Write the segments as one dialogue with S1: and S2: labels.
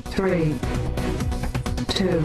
S1: 3, 2, 1.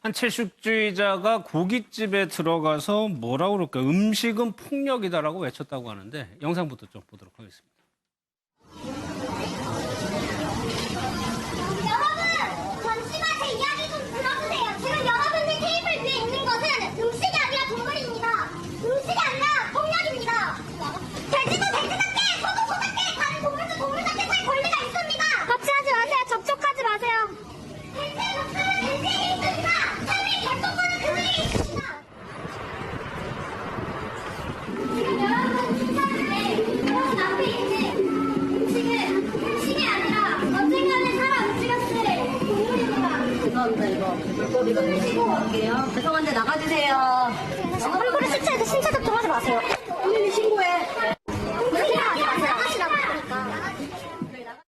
S2: 한 채식주의자가 고깃집에 들어가서 뭐라고 그럴까? 음식은 폭력이다라고 외쳤다고 하는데 영상부터 좀 보도록 하겠습니다.
S3: 여러분, 잠시만 제 이야기 좀 들어주세요. 지금 여러분들 테이블 위에 있는 것은 음식이 아니라 동물입니다. 음식이 아니라 폭력입니다. 돼지답게, 소답게 다른 동물도 동물답게 살 권리가 있습니다. 같이하지 마세요. 접촉하지 마세요. 대체로 사람 인생이 있습니다. 삶의 결정권은 그들에게 있습니다. 지금 여러분 식사인데 여러분 앞에 있는 음식이 아니라 언젠가는 사람 움직였을 동물입니다.
S4: 죄송합니다. 이거 물고기가 신고할게요. 죄송한데 나가주세요.
S3: 얼굴에 신체 접촉하지 마세요.
S4: 본인이 신고해.
S3: 나가시라고 그러니까.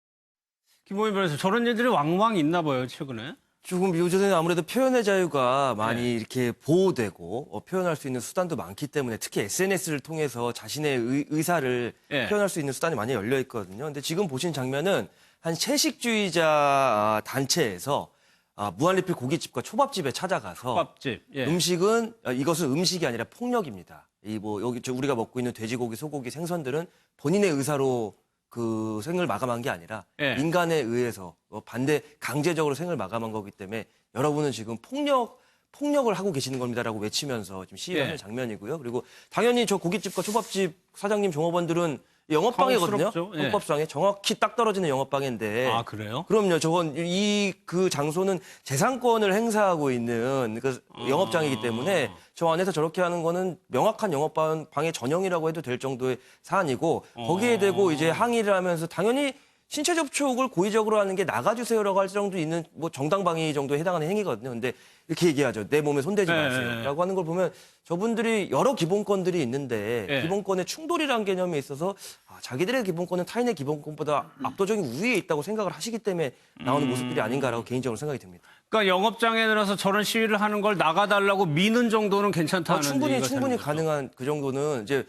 S2: 김호민 변호사, 저런 일들이 왕왕 있나 봐요, 최근에.
S5: 조금 요즘에는 아무래도 표현의 자유가 많이
S2: 네.
S5: 이렇게 보호되고 표현할 수 있는 수단도 많기 때문에 특히 SNS를 통해서 자신의 의사를
S2: 네.
S5: 표현할 수 있는 수단이 많이 열려 있거든요. 근데 지금 보신 장면은 한 채식주의자 단체에서 무한리필 고깃집과 초밥집에 찾아가서
S2: 밥집. 예.
S5: 음식은 이것은 음식이 아니라 폭력입니다. 여기 우리가 먹고 있는 돼지고기, 소고기, 생선들은 본인의 의사로 그 생을 마감한 게 아니라
S2: 예.
S5: 인간에 의해서 반대 강제적으로 생을 마감한 거기 때문에 여러분은 지금 폭력을 하고 계시는 겁니다라고 외치면서 지금 시위하는
S2: 예.
S5: 장면이고요. 그리고 당연히 저 고깃집과 초밥집 사장님, 종업원들은 영업방해거든요.
S2: 당황스럽죠. 예.
S5: 헌법상에 정확히 딱 떨어지는 영업방해인데.
S2: 아, 그래요?
S5: 그럼요. 저건 그 장소는 재산권을 행사하고 있는 그 영업장이기 때문에 저 안에서 저렇게 하는 거는 명확한 영업방해 전형이라고 해도 될 정도의 사안이고 거기에 대고 이제 항의를 하면서 당연히 신체 접촉을 고의적으로 하는 게 나가주세요라고 할 정도 있는 뭐 정당방위 정도에 해당하는 행위거든요. 근데 이렇게 얘기하죠. 내 몸에 손대지 마세요라고 하는 걸 보면 저분들이 여러 기본권들이 있는데
S2: 네.
S5: 기본권의 충돌이라는 개념에 있어서 자기들의 기본권은 타인의 기본권보다 압도적인 우위에 있다고 생각을 하시기 때문에 나오는 모습들이 아닌가라고 개인적으로 생각이 듭니다.
S2: 그러니까 영업장에 들어서 저런 시위를 하는 걸 나가달라고 미는 정도는 괜찮다는
S5: 충분히
S2: 얘기가 되는 거죠.
S5: 가능한 그 정도는 이제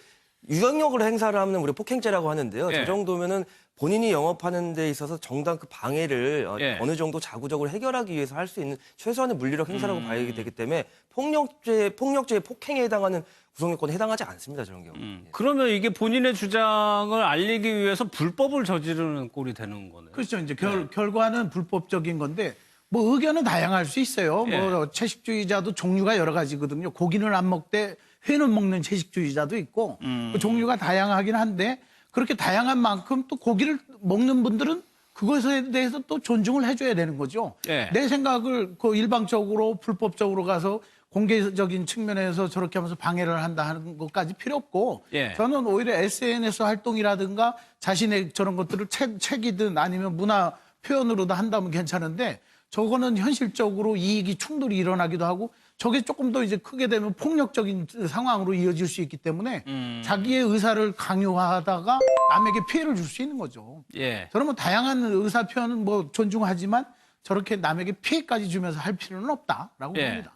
S5: 유형력을 행사를 하면 우리 폭행죄라고 하는데요.
S2: 예.
S5: 저 정도면은 본인이 영업하는 데 있어서 정당 그 방해를
S2: 예.
S5: 어느 정도 자구적으로 해결하기 위해서 할 수 있는 최소한의 물리력 행사라고 봐야 되기 때문에 폭력죄, 폭행에 해당하는 구성요건에 해당하지 않습니다. 저런 경우. 예.
S2: 그러면 이게 본인의 주장을 알리기 위해서 불법을 저지르는 꼴이 되는 거네요.
S6: 그렇죠. 이제 결과는 불법적인 건데 뭐 의견은 다양할 수 있어요.
S2: 예.
S6: 뭐 채식주의자도 종류가 여러 가지거든요. 고기는 안 먹되 회는 먹는 채식주의자도 있고 그 종류가 다양하긴 한데 그렇게 다양한 만큼 또 고기를 먹는 분들은 그것에 대해서 또 존중을 해줘야 되는 거죠.
S2: 예.
S6: 내 생각을 그 일방적으로 불법적으로 가서 공개적인 측면에서 저렇게 하면서 방해를 한다 하는 것까지 필요 없고
S2: 예.
S6: 저는 오히려 SNS 활동이라든가 자신의 저런 것들을 책이든 아니면 문화 표현으로도 한다면 괜찮은데 저거는 현실적으로 이익이 충돌이 일어나기도 하고 저게 조금 더 이제 크게 되면 폭력적인 상황으로 이어질 수 있기 때문에 자기의 의사를 강요하다가 남에게 피해를 줄 수 있는 거죠.
S2: 예.
S6: 저는 뭐 다양한 의사 표현은 뭐 존중하지만 저렇게 남에게 피해까지 주면서 할 필요는 없다라고
S2: 예.
S6: 봅니다.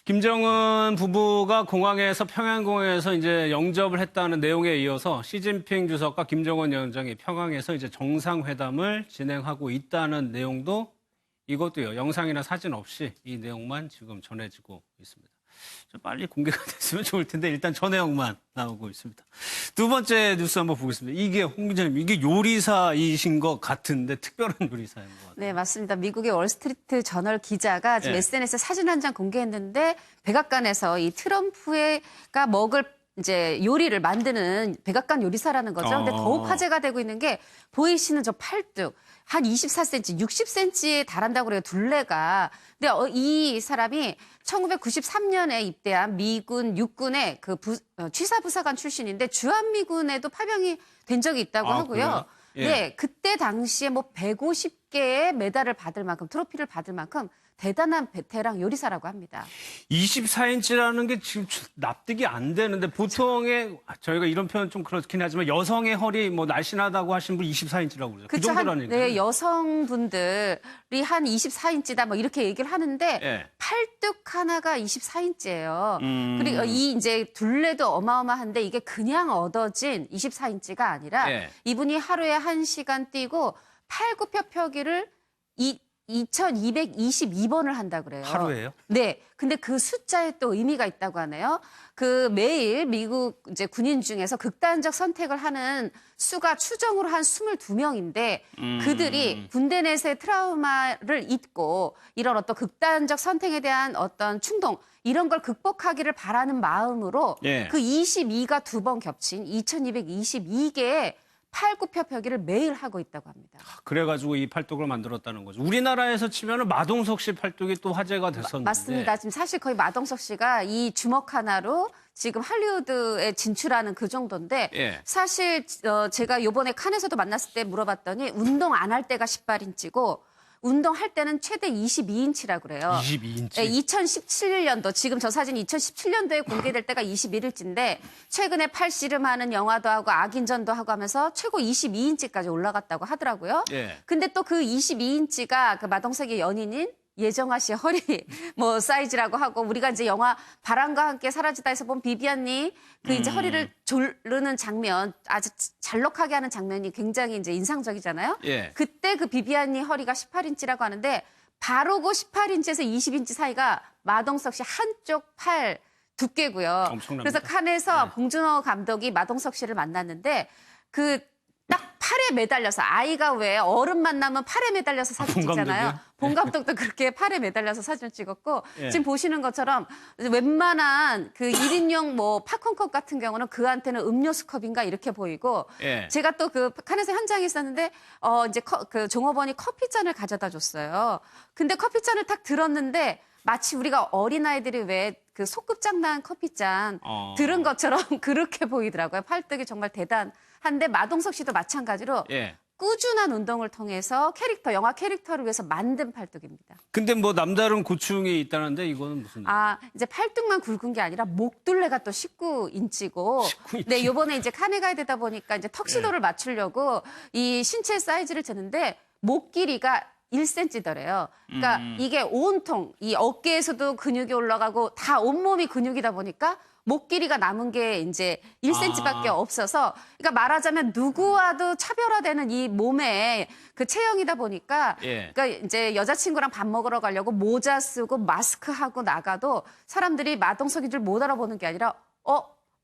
S2: 김정은 부부가 공항에서 평양공항에서 이제 영접을 했다는 내용에 이어서 시진핑 주석과 김정은 위원장이 평양에서 이제 정상회담을 진행하고 있다는 내용도 이것도요. 영상이나 사진 없이 이 내용만 지금 전해지고 있습니다. 좀 빨리 공개가 됐으면 좋을 텐데 일단 저 내용만 나오고 있습니다. 두 번째 뉴스 한번 보겠습니다. 이게 홍 기자님, 이게 요리사이신 것 같은데 특별한 요리사인 것 같아요.
S7: 네, 맞습니다. 미국의 월스트리트 저널 기자가 지금
S2: 네.
S7: SNS에 사진 한 장 공개했는데 백악관에서 이 트럼프가 먹을 이제 요리를 만드는 백악관 요리사라는 거죠. 근데 더욱 화제가 되고 있는 게 보이시는 저 팔뚝. 한 24cm, 60cm에 달한다고 그래요, 둘레가. 근데 이 사람이 1993년에 입대한 미군 육군의 그 취사부사관 출신인데 주한미군에도 파병이 된 적이 있다고 하고요.
S2: 그래요? 예.
S7: 네, 그때 당시에 뭐 150개의 메달을 받을 만큼, 트로피를 받을 만큼 대단한 베테랑 요리사라고 합니다.
S2: 24인치라는 게 지금 납득이 안 되는데 보통의 저희가 이런 표현 좀 그렇긴 하지만 여성의 허리 뭐 날씬하다고 하신 분 24인치라고 그러죠. 그 정도라는 얘기예요.
S7: 네, 여성분들이 한 24인치다 뭐 이렇게 얘기를 하는데
S2: 예.
S7: 팔뚝 하나가 24인치예요. 그리고 이 이제 둘레도 어마어마한데 이게 그냥 얻어진 24인치가 아니라
S2: 예.
S7: 이분이 하루에 1시간 뛰고 팔굽혀펴기를 2222번을 한다 그래요.
S2: 하루에요?
S7: 네. 근데 그 숫자에 또 의미가 있다고 하네요. 그 매일 미국 이제 군인 중에서 극단적 선택을 하는 수가 추정으로 한 22명인데 그들이 군대 내에서의 트라우마를 잊고 이런 어떤 극단적 선택에 대한 어떤 충동 이런 걸 극복하기를 바라는 마음으로
S2: 예.
S7: 그 22가 두 번 겹친 2222개의 팔굽혀펴기를 매일 하고 있다고 합니다.
S2: 그래가지고 이 팔뚝을 만들었다는 거죠. 우리나라에서 치면은 마동석 씨 팔뚝이 또 화제가 됐었는데.
S7: 맞습니다. 지금 사실 거의 마동석 씨가 이 주먹 하나로 지금 할리우드에 진출하는 그 정도인데
S2: 예.
S7: 사실 제가 요번에 칸에서도 만났을 때 물어봤더니 운동 안 할 때가 18인치고 운동할 때는 최대 22인치라고 그래요.
S2: 22인치.
S7: 네, 2017년도 지금 저 사진 2017년도에 공개될 때가 21일치인데 최근에 팔씨름하는 영화도 하고 악인전도 하고 하면서 최고 22인치까지 올라갔다고 하더라고요.
S2: 예.
S7: 근데 또 그 22인치가 그 마동석의 연인인 예정아 씨의 허리 뭐 사이즈라고 하고 우리가 이제 영화 바람과 함께 사라지다에서 본 비비안이 그 이제 허리를 조르는 장면 아주 잘록하게 하는 장면이 굉장히 이제 인상적이잖아요.
S2: 예.
S7: 그때 그 비비안이 허리가 18인치라고 하는데 바로 그 18인치에서 20인치 사이가 마동석 씨 한쪽 팔 두께고요.
S2: 엄청납니다.
S7: 그래서 칸에서 봉준호 감독이 마동석 씨를 만났는데 그 딱 팔에 매달려서 아이가 왜 어른 만나면 팔에 매달려서 사진
S2: 본
S7: 찍잖아요.
S2: 감독이요?
S7: 본 감독도 그렇게 팔에 매달려서 사진을 찍었고
S2: 예.
S7: 지금 보시는 것처럼 웬만한 그 1인용 뭐 팝콘컵 같은 경우는 그한테는 음료수 컵인가 이렇게 보이고
S2: 예.
S7: 제가 또 그 칸에서 현장에 있었는데 이제 그 종업원이 커피잔을 가져다 줬어요. 근데 커피잔을 딱 들었는데 마치 우리가 어린아이들이 왜 그 소꿉장난 커피잔 들은 것처럼 그렇게 보이더라고요. 팔뚝이 정말 대단한데 마동석 씨도 마찬가지로
S2: 예.
S7: 꾸준한 운동을 통해서 영화 캐릭터를 위해서 만든 팔뚝입니다.
S2: 근데 뭐 남다른 고충이 있다는데 이거는 무슨?
S7: 이제 팔뚝만 굵은 게 아니라 목둘레가 또 19인치고.
S2: 19인치.
S7: 네, 요번에 이제 칸에 가야 되다 보니까 이제 턱시도를 맞추려고 이 신체 사이즈를 재는데 목 길이가 1cm더래요. 그러니까 이게 온통 이 어깨에서도 근육이 올라가고 다 온몸이 근육이다 보니까 목 길이가 남은 게 이제 1cm밖에 없어서 그러니까 말하자면 누구와도 차별화되는 이 몸의 그 체형이다 보니까
S2: 예.
S7: 그러니까 이제 여자친구랑 밥 먹으러 가려고 모자 쓰고 마스크 하고 나가도 사람들이 마동석인 줄 못 알아보는 게 아니라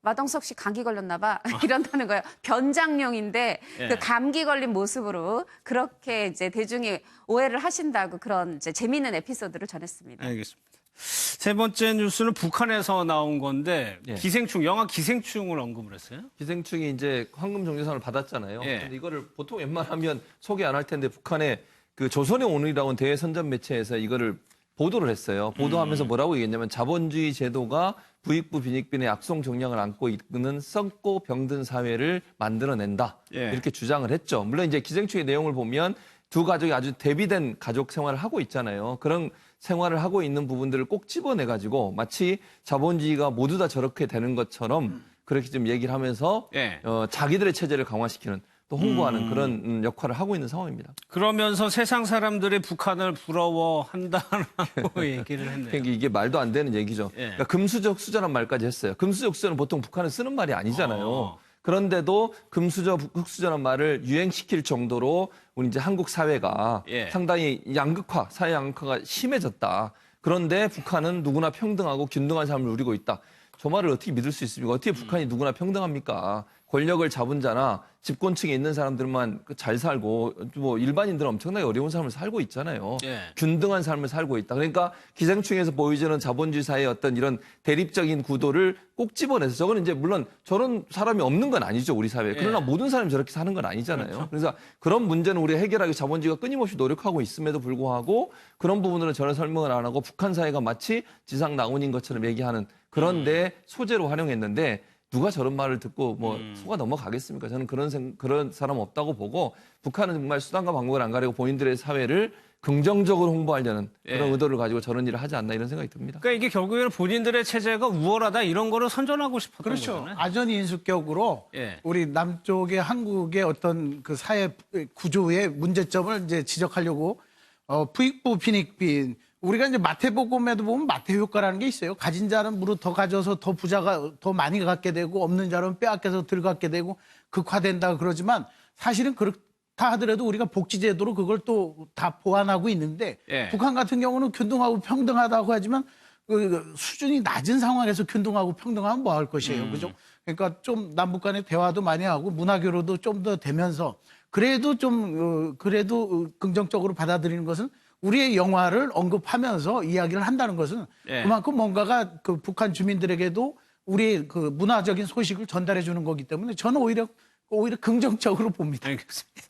S7: 마동석 씨 감기 걸렸나 봐 이런다는 거예요. 변장용인데
S2: 예.
S7: 그 감기 걸린 모습으로 그렇게 이제 대중이 오해를 하신다고 그런 이제 재미있는 에피소드를 전했습니다.
S2: 알겠습니다. 세 번째 뉴스는 북한에서 나온 건데
S8: 예.
S2: 기생충, 영화 기생충을 언급을 했어요.
S8: 기생충이 이제 황금 종려상을 받았잖아요.
S2: 예.
S8: 근데 이거를 보통 웬만하면 소개 안 할 텐데 북한의 그 조선의 오늘이라는 대외 선전 매체에서 이거를 보도를 했어요. 보도하면서 뭐라고 얘기했냐면 자본주의 제도가 부익부 빈익빈의 악성 정량을 안고 이끄는 썩고 병든 사회를 만들어낸다.
S2: 예.
S8: 이렇게 주장을 했죠. 물론 이제 기생충의 내용을 보면 두 가족이 아주 대비된 가족 생활을 하고 있잖아요. 그런 생활을 하고 있는 부분들을 꼭 집어내가지고 마치 자본주의가 모두 다 저렇게 되는 것처럼 그렇게 좀 얘기를 하면서
S2: 예.
S8: 자기들의 체제를 강화시키는 또 홍보하는 그런 역할을 하고 있는 상황입니다.
S2: 그러면서 세상 사람들이 북한을 부러워한다라고 얘기를 했네요.
S8: 그러니까 이게 말도 안 되는 얘기죠.
S2: 예.
S8: 그러니까 금수저 흑수저란 말까지 했어요. 금수저 흑수저는 보통 북한에 쓰는 말이 아니잖아요. 그런데도 금수저 흑수저란 말을 유행시킬 정도로 우리 이제 한국 사회가
S2: 예.
S8: 상당히 양극화, 사회 양극화가 심해졌다. 그런데 북한은 누구나 평등하고 균등한 삶을 누리고 있다. 저 말을 어떻게 믿을 수 있습니까? 어떻게 북한이 누구나 평등합니까? 권력을 잡은 자나 집권층에 있는 사람들만 잘 살고 뭐 일반인들은 엄청나게 어려운 삶을 살고 있잖아요.
S2: 예.
S8: 균등한 삶을 살고 있다. 그러니까 기생충에서 보여주는 자본주의 사회의 어떤 이런 대립적인 구도를 꼭 집어내서 저거는 이제 물론 저런 사람이 없는 건 아니죠, 우리 사회에. 그러나 모든 사람이 저렇게 사는 건 아니잖아요.
S2: 그렇죠.
S8: 그래서 그런 문제는 우리가 해결하기 자본주의가 끊임없이 노력하고 있음에도 불구하고 그런 부분들은 전혀 설명을 안 하고 북한 사회가 마치 지상 낙원인 것처럼 얘기하는 그런데 소재로 활용했는데 누가 저런 말을 듣고 뭐 속아 넘어가겠습니까? 저는 그런 사람 없다고 보고 북한은 정말 수단과 방법을 안 가리고 본인들의 사회를 긍정적으로 홍보하려는 그런
S2: 예.
S8: 의도를 가지고 저런 일을 하지 않나 이런 생각이 듭니다.
S2: 그러니까 이게 결국에는 본인들의 체제가 우월하다 이런 거를 선전하고 싶었던
S6: 그렇죠.
S2: 거잖아요.
S6: 아전인수격으로
S2: 예.
S6: 우리 남쪽의 한국의 어떤 그 사회 구조의 문제점을 이제 지적하려고 부익부 빈익빈 우리가 이제 마태복음에도 보면 마태 효과라는 게 있어요. 가진 자는 무릇 더 가져서 더 부자가 더 많이 갖게 되고 없는 자는 빼앗겨서 덜 갖게 되고 극화된다 그러지만 사실은 그렇다 하더라도 우리가 복지제도로 그걸 또 다 보완하고 있는데
S2: 예.
S6: 북한 같은 경우는 균등하고 평등하다고 하지만 그 수준이 낮은 상황에서 균등하고 평등하면 뭐 할 것이에요. 그죠? 그러니까 좀 남북 간의 대화도 많이 하고 문화교류도 좀 더 되면서 그래도 긍정적으로 받아들이는 것은 우리의 영화를 언급하면서 이야기를 한다는 것은
S2: 예.
S6: 그만큼 뭔가가 그 북한 주민들에게도 우리의 그 문화적인 소식을 전달해 주는 거기 때문에 저는 오히려 긍정적으로 봅니다.
S2: 알겠습니다.